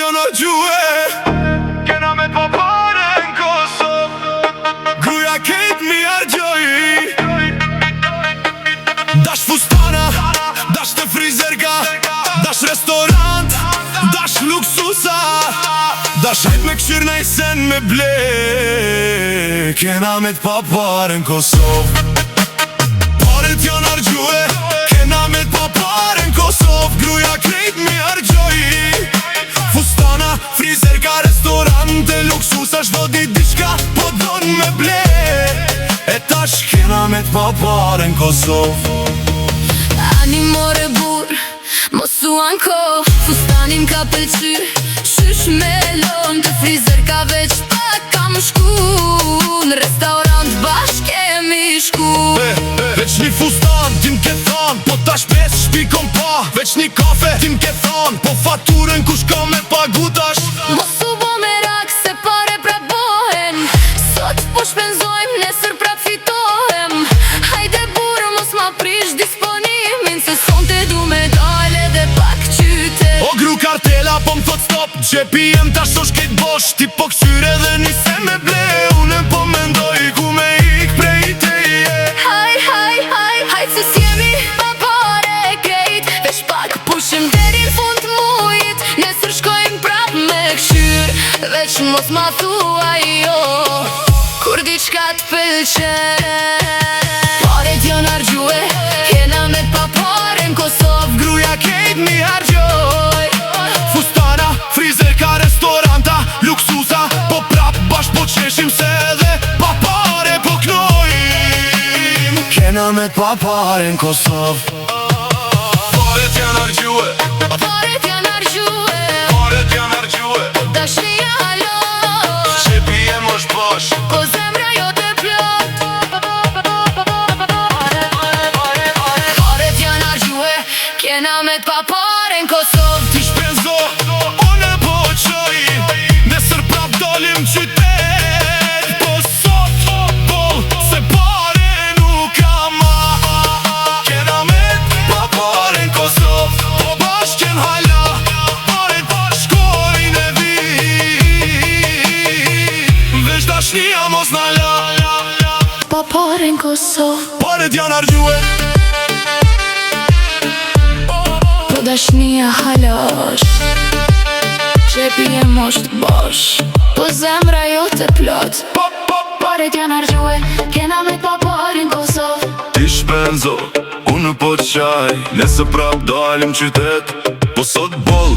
jo në gjue. Kena me t'papare n'Kosov, gruja kejt mi argjoj. Dash fustana, dash të frizerga, dash restorant, dash luksusa, dash hajt me këshir najsen me ble. Kena me t'papare n'Kosov, paret jo në gjue. Kena me t'papare n'Kosov, gruja krejt mi argjoj. Fustana, frizerka, restorante, luksusa, shdo dit diçka po don me ble. E tash kena me t'papare n'Kosov. Ani more bur, mosu anko, fustanin ka pëlqy, qysh me lon të frizerka veç pak kam shku, në restorant bashk kemi shku. Veç një fustan tim ke than, po tash 5 shpi kom pa. Veç një kafe tim ke than, po faturën kush ka me pagu tash. Mosu bo me rak se pare prap bohen, sot po shpenzojm, nesër prap fitohem. Hajde burë mos ma prish disponimin, se sonte du me dale dhe pak qytet. O gru kartela po m'thot stop, gjepi jem tash o shkejt bosh. Ti po këshyre dhe nise me ble, une po mendoj ku me ik prej teje. Hajt se s'jemi pa pare krejt, veç pak pushim deri n'fund mujit, nesër shkojm prap me këshyr. Veç mos ma thua jo, kur diçka t'pëlqen. Paret jo n'argjue, jena me t'papare n'Kosov, Gruja kejt mi hargjoj. Fustana, frizerka, restoranta, luksusa, po prap bashk po qeshim se edhe pa pare po knojim. Kena me t'papare n'Kosov, paret janë argjue. paret janë argjue, Paret janë argjue, dashnia halosh, qepi jem është bosh. po zemra jo te plot. Paret janë argjue, kena me t'papare n'Kosov. Ti shpenzo, une po qoj, nesër prap dolim qytet. Po sot, bol, se pare nuk kam. Kena me t'papare n'Kosov, po bashken hala, paret shkojnë e vin. Veç dashnia mos na la. Papare n'Kosov, Paret janë argjue, po dashnia halosh, qepi e mosht bosh, po zemra jo te plot. Paret janë argjue, kena me t'papare n'Kosov. ti shpenzo, unë po qaj, nesër prap dalim qytet. Po sot bol,